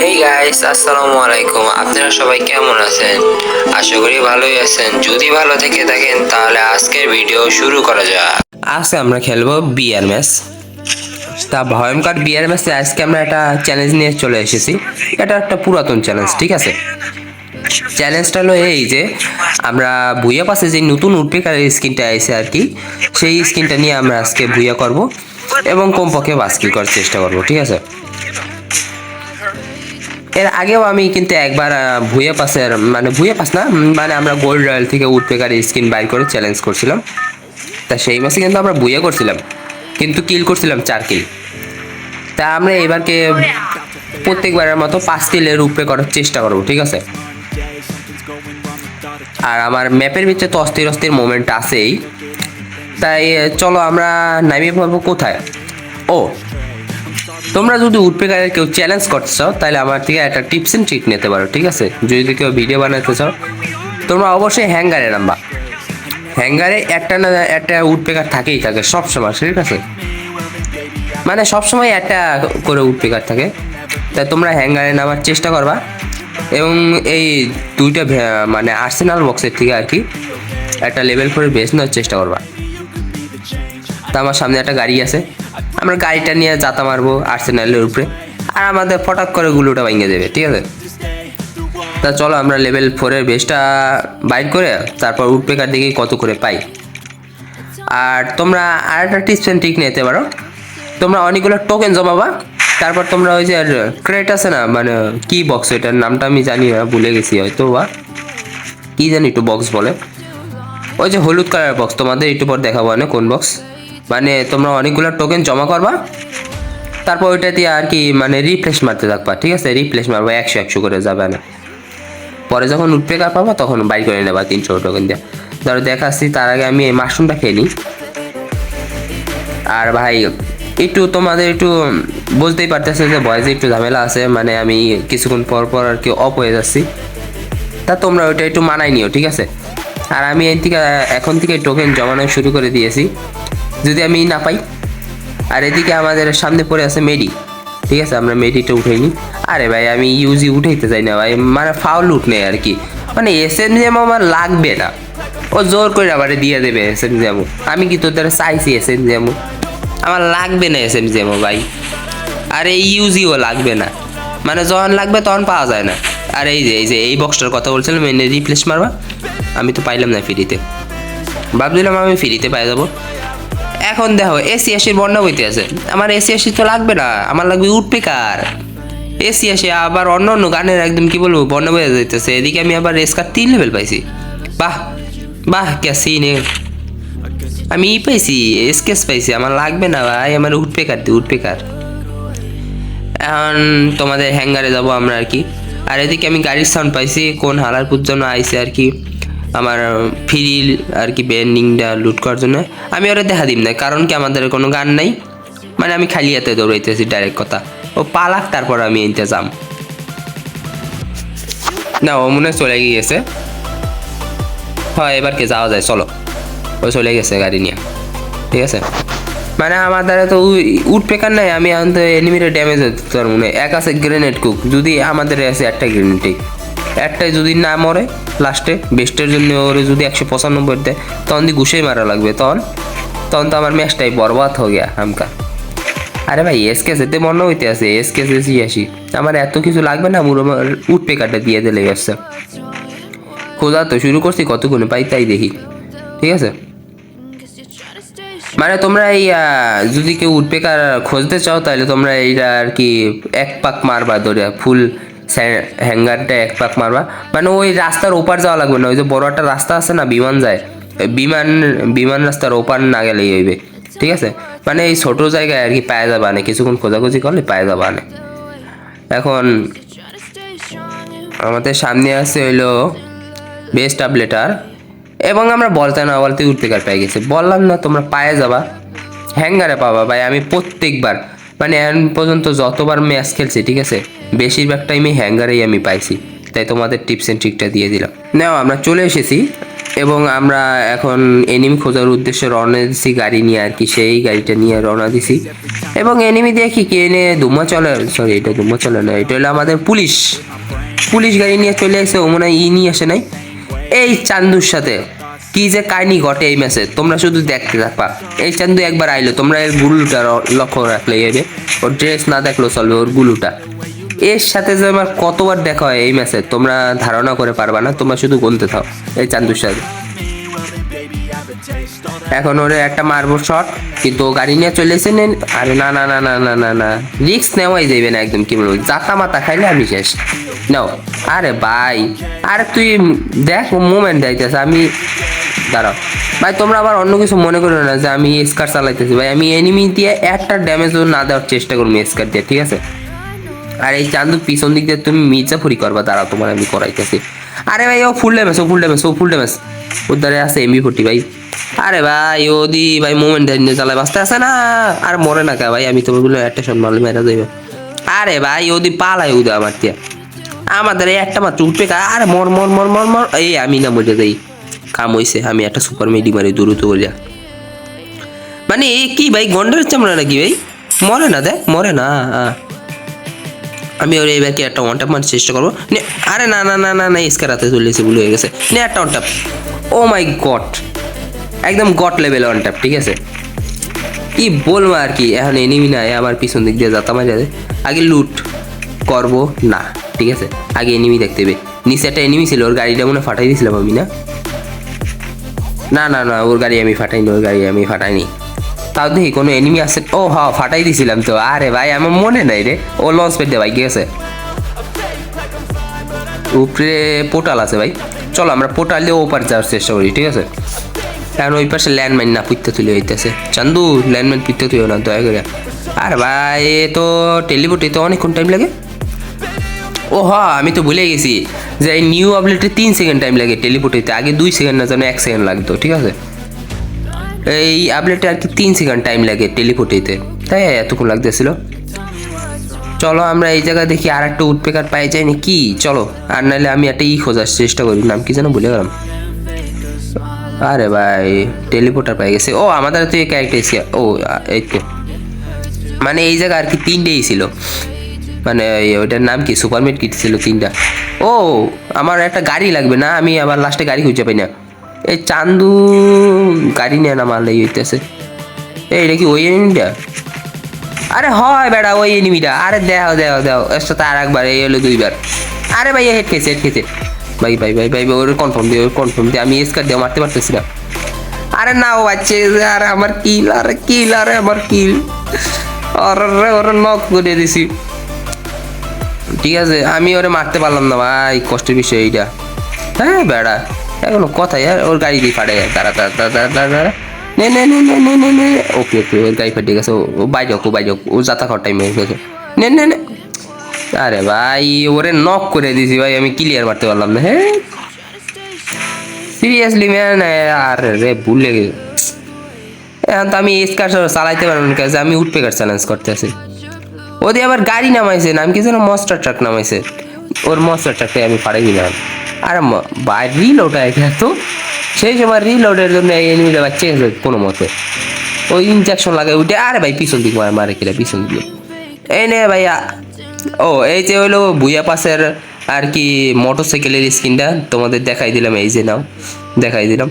Hey guys, আসসালামু আলাইকুম। আপনারা সবাই কেমন আছেন? আশা করি ভালোই আছেন। যদি ভালো থেকে থাকেন তাহলে আজকের ভিডিও শুরু করা যাক। আজকে আমরা খেলবো বিয়ার ম্যাচ। তা ভয়ঙ্কর বিয়ার ম্যাচে আজকে আমরা একটা চ্যালেঞ্জ নিয়ে চলে এসেছি। এটা একটা পুরাতন চ্যালেঞ্জ, ঠিক আছে? চ্যালেঞ্জটা হলো এই যে আমরা ভুইয়া পাশে যে নতুন উডপেকারের স্কিনটা আছে আর কি, সেই স্কিনটা নিয়ে আমরা আজকে ভুইয়া করব এবং কমপক্ষে 5 কিল করার চেষ্টা করব, ঠিক আছে? এর আগেও আমি কিন্তু একবার ভুইয়া পাসের মানে ভুইয়া পাস না মানে আমরা গোল্ড রয়্যাল থেকে উডপেকার স্কিন বাই করে চ্যালেঞ্জ করছিলাম। তা সেই ম্যাচে কিন্তু আমরা ভুইয়া করছিলাম, কিন্তু কিল করছিলাম 4 কিল। তা আমরা এবারকে প্রত্যেকবারের মতো 5 কিলের উপরে করার চেষ্টা করব, ঠিক আছে? আর আমার ম্যাপের ভিতরে তো অস্থির অস্থির মোমেন্ট আছেই, তাই চলো আমরা নামিয়ে পড়বো কোথায়। ও, তোমরা যদি উডপেকারের কেউ চ্যালেঞ্জ করতে চাও তাহলে আমার থেকে একটা টিপস এন্ড ট্রিক নিতে পারো, ঠিক আছে? যদি কেউ ভিডিও বানাতে চাও তোমরা অবশ্যই হ্যাঙ্গারে নামবা। হ্যাঙ্গারে একটা না একটা উডপেকার থাকেই থাকে সবসময়, ঠিক আছে? মানে সবসময় একটা করে উডপেকার থাকে, তাই তোমরা হ্যাঙ্গারে নামার চেষ্টা করবা এবং এই দুইটা মানে আর্সেনাল বক্সের থেকে আর কি একটা লেভেল 4 বেস নেওয়ার চেষ্টা করবা। তা আমার সামনে একটা গাড়ি আছে, আমরা গাড়িটা নিয়ে যাতা মারবো আর্সেনালের উপরে, আর আমাদের ফটাক করে গুলোটা ভেঙে দেবে, ঠিক আছে? তা চলো আমরা লেভেল 4-এর বেসটা বাইর করে তারপর উডপেকার দিকে কত করে পাই। আর তোমরা আর একটা টিপস এন্ড ট্রিক নিতে পারো, তোমরা অনেকগুলো টোকেন জমাবা, তারপর তোমরা ওই যে ক্রেট আছে না, মানে কি বক্স, এটার নামটা আমি জানি না, ভুলে গেছি হয়তো, বা কি জানি একটু বক্স বলে, ওই যে হলুদ কালার বক্স, তোমাদের একটু পর দেখাবো না কোন বক্স। মানে তোমরা অনেকগুলো টোকেন জমা করবা, তারপর ওইটা দিয়ে আর কি মানে রিফ্রেশ মারতে থাকবা, ঠিক আছে? রিফ্রেশ মারবা 100 করে যাবে না, পরে যখন উডপেকার পাবা তখন বাই করে নেবা 300 টোকেন দিয়ে। ধরো দেখাচ্ছি, তার আগে আমি এই মাশরুমটা খেয়ে নিই। আর ভাই একটু তোমাদের একটু বুঝতেই পারতেছে যে ভয়েসে একটু ঝামেলা আছে, মানে আমি কিছুক্ষণ পর পর আর কি অফ হয়ে যাচ্ছি, তা তোমরা ওইটা একটু মানাই নিও, ঠিক আছে? আর আমি এখন থেকে টোকেন জমানো শুরু করে দিয়েছি, যদি আমি না পাই। আর এদিকে আমাদের সামনে পড়ে আছে মেডি, ঠিক আছে? আমরা মেডিটা উঠাই নি। আরে ভাই আমি ইউজি উঠাইতে চাই না ভাই, মানে ফাউল উঠ নেই আর কি, মানে এসএমজিএম আমার লাগবে না, ও জোর করে আবার দিয়ে দেবে এসএমজিএম। আমি কি তোর দ্বারা চাইছি এসএমজিএম? আমার লাগবে না এসএমজিএম ভাই, আর এই ইউজিও লাগবে না, মানে যখন লাগবে তখন পাওয়া যায় না। আর এই যে এই বক্সটার কথা বলছিলাম, এনে রিপ্লেস মারবা, আমি তো পাইলাম না ফ্রিতে, ভাবছিলাম আমি ফ্রিতে পাই যাবো। এখন দেখো এসি বন্যা বইতে আছে, আমার এসি তো লাগবে না, আমার লাগবে উডপেকার। এসি আবার অন্য অন্য গানের একদম কি বলবো বন্যা বয়ে যাইতেছে, এদিকে আমি আবার এসকার 3 লেভেল পাইছি। বাহ বাহ, কে সিনে আমি পাইছি, এসকেস পাইছি, আমার লাগবে না ভাই, আমার উডপেকার দি উডপেকার। এখন তোমাদের হ্যাঙ্গারে যাব আমরা আর কি। আর এদিকে আমি গাড়ির সাউন্ড পাইছি, কোন হালারপুর জন্য আইছে আর কি আমার ফ্রি আর কি বেন্ডিংটা লুট করার জন্য। আমি ওরা দেখা দিম না, কারণ কি আমাদের কোনো গান নাই, মানে আমি খালি হাতে দৌড়াইতেছি, ডাইরেক্ট কথা। ও পালাক তারপর আমি ইন্তজাম। না ও মনে চলে গিয়েছে, হয় এবারকে যাওয়া যায়, চলো। ও চলে গেছে গাড়ি নিয়ে, ঠিক আছে? মানে আমার দ্বারা তো উডপেকার নাই, আমি এখন তো এনিমিটা ড্যামেজ হতে তোর মনে এক আছে গ্রেনেড কুক, যদি আমাদের আছে একটা গ্রেনেড, একটাই যদি না মরে লাস্টে বেস্টের জন্য ওরে যদি 195 দেয়, তখন দিয়ে ঘুষেই মারা লাগবে, তখন তখন তো আমার ম্যাচটাই বরবাদ হয়ে গিয়া হামকা। আরে ভাই এসকেস এতে মনে হইতে আছে, এসকেস এসি আসি, আমার এত কিছু লাগবে না, মুরো উডপেকারটা দিয়ে দিলে আসছে। খোঁজা তো শুরু করছি, কতক্ষণে পাই তাই দেখি, ঠিক আছে? মানে তোমরা এই যদি কেউ উডপেকার খুঁজতে চাও তাহলে তোমরা এইটা আর কি 1 পাক মারবা, ধরে ফুল হ্যাঙ্গারটা 1 পাক মারবা, মানে ওই রাস্তার ওপার যাওয়া লাগবে না, ওই যে বড় একটা রাস্তা আছে না বিমান যায়, বিমান বিমান রাস্তার ওপার না গেলেই হইবে, ঠিক আছে? মানে এই ছোট জায়গায় আর কি পাওয়া যাবা না, কিছুক্ষণ খোঁজাখুঁজি করলে পাওয়া যাবা না। এখন আমাদের সামনে আছে হইলো বেস্ট আপলেটার, এবং আমরা বলতে না বলতে উডপেকার পেয়ে গেছি, বললাম না তোমরা পায়ে যাবা, হ্যাঙ্গারে পাবা ভাই। আমি প্রত্যেকবার মানে এখন পর্যন্ত যতবার ম্যাচ খেলছি, ঠিক আছে, বেশিরভাগ টাইমে হ্যাঙ্গারেই আমি পাইছি, তাই তোমাদের টিপস এন্ড ট্রিকটা দিয়ে দিলাম। নাও আমরা চলে এসেছি এবং আমরা এখন এনিমি খোঁজার উদ্দেশ্যে রওনা দিছি গাড়ি নিয়ে আর কি, সেই গাড়িটা নিয়ে রওনা দিছি। এবং এনিমি দেখি কে এনে ধুমা চলে, সরি এটা ধুমা চলে না, এটা হলো আমাদের পুলিশ। পুলিশ গাড়ি নিয়ে চলে আসে, ও মনে হয় নিয়ে আসে নাই। এই চান্দুর সাথে কি যে কাহিনী ঘটে এই ম্যাচে তোমরা শুধু দেখতে থাকবা। এই চান্দু একবার আইলো, তোমরা এর গুলুটা লক্ষ্য রাখলে হবে, ওর ড্রেস না দেখলেও চলবে, ওর গুলুটা এর সাথে যে আমার কতবার দেখা হয় এই ম্যাচে তোমরা ধারণা করে পারবা না, তোমরা শুধু গুনতে থাও এই চান্দুর সাথে। এখন ওরে একটা মারবো শট, কিন্তু ও গাড়ি নিয়ে চলে এসে নেন। আরে না না না না না না না, রিস্ক নেওয়াই যাইবে না একদম, কি বলবো জাতা মাথা খাইলে আমি শেষ। নাও, আরে ভাই, আরে তুই দেখ মুভমেন্ট যাইতেছে, আমি দাঁড়াও ভাই, তোমরা আবার অন্য কিছু মনে করো না যে আমি স্কার চালাইতেছি ভাই, আমি এনিমি দিয়ে একটা ড্যামেজও না দেওয়ার চেষ্টা করবো স্কার দিয়ে, ঠিক আছে। আর এই চান্দু পিছন দিক দিয়ে তুমি মির্জাফুরি করবা, দাঁড়াও তোমার আমি করাইতেছি। আরে ভাই ও ফুল ড্যামেজ, ও ফুল ড্যামেজ, ও ফুল ড্যামেজ, ওর দ্বারা আছে এমবি40 ভাই। আরে ভাই ওদি ভাই মুভমেন্ট নিয়ে চালায় বাঁচতে আসে না, আর মরে না কা ভাই, আমি তোমার গুলো একটা শট মারলে মেরা যাইবে। আরে ভাই ওদি পালায় উদা আমার তিয়া, আমাদের এই একটা মাত্র উঠবে কা, আরে মর মর মর মর মর, এই আমি না মরে যাই, কাম হইছে, আমি একটা সুপার মেডি মারি দ্রুত বলিয়া। মানে এ কি ভাই গন্ডারের চামড়া নাকি ভাই, মরে না দেখ, মরে না। আমি ওর এই ব্যাকে একটা ওয়ান ট্যাপ মারার চেষ্টা করবো। আরে না না না না না, স্কার হাতে চলে এসে ভুল হয়ে গেছে, নে একটা ওয়ান ট্যাপ। ও মাই গড, একদম গট লেভেল ওয়ান ট্যাপ, ঠিক আছে। কি বলবো আর কি, এখন এনিমি না আমার পিছন দিক দিয়ে যাতা মারি, আগে লুট করবো না, ঠিক আছে, আগে এনিমি দেখতে হবে। নিচে একটা এনিমি ছিল, ওর গাড়িটা মনে ফাটাই দিয়েছিলাম আমি, না না না না, ওর গাড়ি আমি ফাটাইনি, ওর গাড়ি আমি ফাটাইনি। তাও দেখি কোনো এনিমি আছে, ও হ্যাঁ ফাটাই দিয়েছিলাম তো, আরে ভাই আমার মনে নাই রে, ও লঞ্চ পেট দিয়ে ভাই গেছে, উপরে পোর্টাল আছে ভাই, চলো আমরা পোর্টাল দিয়ে ওপার যাওয়ার চেষ্টা করি, ঠিক আছে। কারণ ওই পাশে ল্যান্ডমাইন না পুঁততে তুলে হইতেছে, চান্দু ল্যান্ডমাইন পুঁততে তুলিও না দয়া করে। আর ভাই এ তো টেলিপোর্টে তো অনেকক্ষণ টাইম লাগে। ও হ্যাঁ আমি তো ভুলে গেছি যে এই নিউ আপডেটে 3 সেকেন্ড টাইম লাগে টেলিপোর্টে, আগে 2 সেকেন্ড না যেন 1 সেকেন্ড লাগতো, ঠিক আছে। এই আপডেটে আর কি 3 সেকেন্ড টাইম লাগে টেলিপোর্টেতে, তাই এতক্ষণ লাগতেছিল। চলো আমরা এই জায়গায় দেখি আর একটা উডপেকার পাই যাই নাকি, চলো। আর নাহলে আমি একটা খোঁজার চেষ্টা করি, নাম কি যেন ভুলে গেলাম। আরে ভাই টেলিপোর্টার পাই গেছে, ও আমাদের তো এই ক্যারেক্টার, ও এই তো মানে এই জায়গা আর কি 3টেই ছিল, মানে ওইটার নাম কি সুপারমেট কিট ছিল 3টা। ও আমার একটা গাড়ি লাগবে না, আমি আবার লাস্টে গাড়ি খুঁজে পাই না। এই চান্দু গাড়ি নিয়ে না মারলেই হইতেছে। এইটা কি ওই এনিমিটা? আরে হয় বেড়া ওই এনিমিটা, আরে দেও দেও দেও, এর সাথে আর একবার, এই হলো 2বার। আরে ভাই হেড খেয়েছে, হেড খেয়েছে ভাই ভাই ভাই ভাই, ওর কনফার্ম দিয়ে, ওর কনফার্ম দিয়ে, আমি স্কার দিয়ে মারতে পারতেছি না। আরে না ও বাচ্চা, আরে আমার কিল, আরে কিল, আরে আমার কিল, আরে ওরে নক করে দিছি, ঠিক আছে। আমি ওরে মারতে পারলাম না ভাই, কষ্টের বিষয় এইটা। হ্যাঁ বেড়া এখনো কথাই, আর ওর গাড়ি দিয়ে ফাটে, তারা তারা তারা তারা নে নে নে নে নে নে নে, ওকে ওকে ওর গাড়ি ফাটে গেছে, ও বাইজক, ও বাইজক, ও যাতা খাওয়ার টাইম হয়ে গেছে, নে নে নে। আরে ভাই ওরে নক করে দিছি ভাই, আমি ক্লিয়ার মারতে পারলাম না। হ্যাঁ সিরিয়াসলি ম্যান, আরে রে ভুলে গেছে। এখন তো আমি স্কার চালাইতে পারবো না, কাছে আমি উডপেকার চ্যালেঞ্জ করতে আছি। ওদের আবার গাড়ি নামাইছে, নাম কি যেন মনস্টার ট্রাক নামাইছে, ওর মনস্টার ট্রাকটাই আমি পাড়াই দিলাম। আরে ভাই রিলোড হয়ে গেছে, সেই সময় রিলোডের জন্য এই এনিমিটা বাচ্চা গেছে কোনো মতে, ওই ইনজেকশন লাগাই উঠে। আরে ভাই পিছন দিক মারে কিনা, পিছন দিকে এই নে ভাইয়া। ও এই যে হইলো ভুইয়া পাশের আর কি মোটরসাইকেলের স্ক্রিনটা তোমাদের দেখাই দিলাম, এই যে নাও দেখাই দিলাম।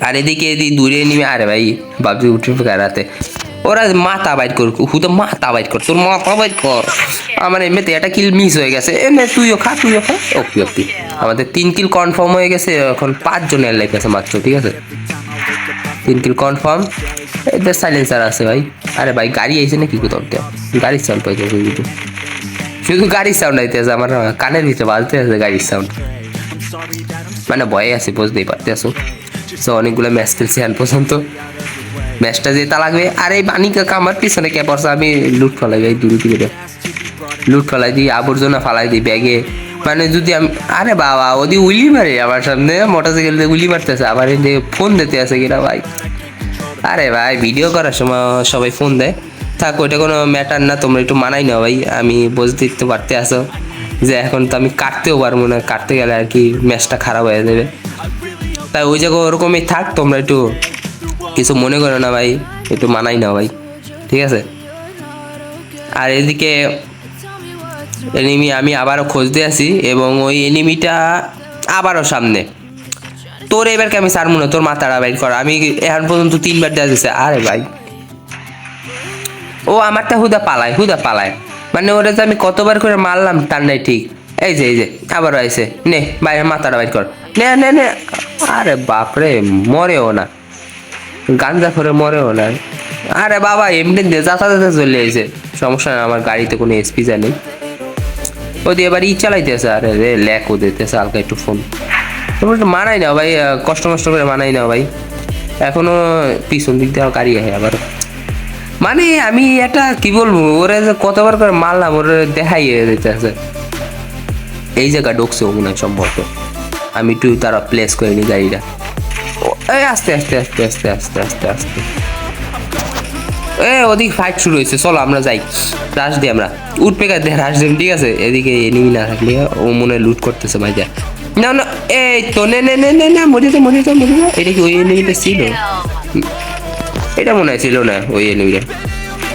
আর এদিকে দূরে নিমে, আরে ভাই ভাবছি উঠে রাতে ওরা মাথা বাইট কর, হুতো মাথা বাইট কর, তোর মাথা বাইট কর। আমার এমনিতে একটা কিল মিস হয়ে গেছে, এমনি তুইও খা তুইও খা। ওকে ওকে আমাদের 3 কিল কনফার্ম হয়ে গেছে, এখন 5 জনের লাইফ আছে মাত্র, ঠিক আছে 3 কিল কনফার্ম। এদের সাইলেন্সার আছে ভাই। আরে ভাই গাড়ি আইছে না কি কোথাও, গাড়ির সাউন্ড পাইতেছে শুধু, শুধু গাড়ির সাউন্ড আইতেছে আমার কানের ভিতরে, বাজতে আছে গাড়ির সাউন্ড, মানে ভয়ে আছে বুঝতেই পারতেছো। সো অনেকগুলো ম্যাচ খেলছি এখন পর্যন্ত, ম্যাচটা যেটা লাগবে। আর এই বাণী কাকা আমার পিছনে কে পড়ছে, আমি লুট ফেলাই ভাই, দূর থেকে লুট ফেলাই দিই, আবর্জনা ফালাই দিই ব্যাগে, মানে যদি আমি, আরে বাবা ওদি উলি মারে আমার সামনে, মোটরসাইকেল দিয়ে উলি মারতেছে, আবার ফোন দিতে আছে কিনা ভাই। আরে ভাই ভিডিও করার সময় সবাই ফোন দেয়, থাক ওইটা কোনো ম্যাটার না, তোমরা একটু মানাই নাও ভাই। আমি বুঝতে তো পারতে আসো যে এখন তো আমি কাটতেও পারবো না, কাটতে গেলে আর কি ম্যাচটা খারাপ হয়ে যাবে। তাই ওই জায়গায় ওরকমই থাক, তোমরা একটু কিছু মনে করো না ভাই, একটু মানাই নাও ভাই, ঠিক আছে। আর এদিকে এনিমি আমি আবারও খুঁজতে আছি, এবং ওই এনিমিটা আবারও সামনে। তোর এবারকে আমি ছাড়বো না, তোর মাথাটা বাইর কর। আমি এখন পর্যন্ত 3বার দেওয়া দিচ্ছে। আরে ভাই ও আমারটা হুদা পালায়, মানে ওটা যে আমি কতবার করে মারলাম তার নাই ঠিক। এই যে আবারও আইছে, নে বাইরে মাথাটা বাইর কর, নে। আরে বাপরে, মরেও না, গাঞ্জা করে মরেও না। আরে বাবা এমনি যাতায়াতে চলে আইছে, সমস্যা না, আমার গাড়িতে কোনো স্পিচার নেই। ওদি এবার চালাইতেছে, আরে রে ল্যাকও দিতেছে হালকা একটু ফোন। তোমরা একটু মানাই নাও ভাই, কষ্ট করে মানাই নাও ভাই। এখনো পিছন দিক দিয়ে গাড়ি আহে আবার। মানে আমি এটা কি বলবো, ওরে যে কতবার করে মারলাম, ওরে দেখাই দিতেছে। এই জায়গা ঢুকছে মনে হয় সম্ভবত। আমি একটু তারা প্লেস করে নি গাড়িটা। এই আস্তে ওদিকে ফাইট শুরু হয়েছে, চলো আমরা যাই, রাশ দিই আমরা, উঠপে গাছ দিয়ে রাশ দিই, ঠিক আছে। এদিকে এনিমি না থাকলে ও মনে হয় লুট করতেছে ভাই, যা না এই তো নে মরে যা। এটা কি ওই এনিমিটা ছিল? এটা মনে হয় ছিল না ওই এনিমিটা।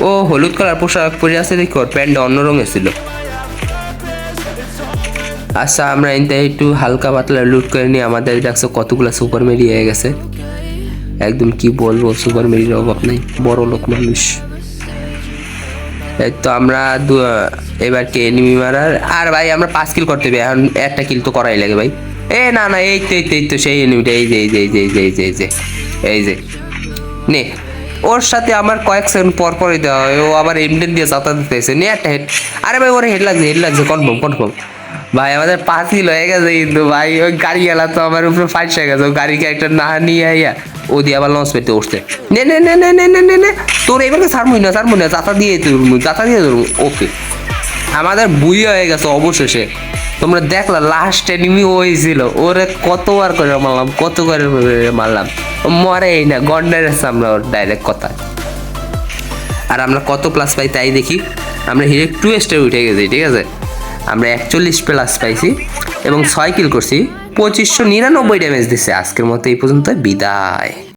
ও হলুদ কালার পোশাক পরে আছে, দেখো প্যান্টটা অন্য রঙের ছিল। আচ্ছা আমরা একটু হালকা পাতলা লুট করে নিই। আমাদের দেখছো কতগুলো সুপার মেরি হয়ে গেছে, একদম কি বলবো, সুপার মেরির অভাব নেই, বড় লোক মানুষ। তো আমরা এবার কে এনিমি মারার, আর ভাই আমরা 5 কিল করতে হবে এখন, একটা কিল তো করাই লাগে ভাই। না এই তো সেই এনিমিটা, এই যে নে, ওর সাথে আমার কয়েক সেকেন্ড পরই দেওয়া হয়, ও আবার এমডেন দিয়ে যাতায়াত দিতেছে, নে একটা হেড। আরে ভাই ওর হেড লাগছে, কনফার্ম ভাই। আমাদের 5 কিল হয়ে গেছে, কিন্তু ভাই ওই গাড়ি গেলা তো আমার উপরে ফাইট হয়ে গেছে, গাড়িকে একটা না নিয়ে আইয়া ও দিয়ে আবার লঞ্চ পেতে উঠছে। নে তোর এবারে ছাড়বই না, যাতা দিয়ে ধরবো। ওকে আমাদের বুই হয়ে গেছে অবশেষে। তোমরা দেখলা লাস্ট এনিমি ওই ছিল, ওরে কতবার করে মারলাম, মরেই না, গন্ডারের আমরা ওর ডাইরেক্ট কথা। আর আমরা কত প্লাস পাই তাই দেখি। আমরা হিরেক 2 স্টার উঠে গেছি, ঠিক আছে। আমরা 41 প্লাস পাইছি এবং 6 কিল করছি, 2599 ড্যামেজ দিচ্ছে। আজকের মতো এই পর্যন্ত, বিদায়।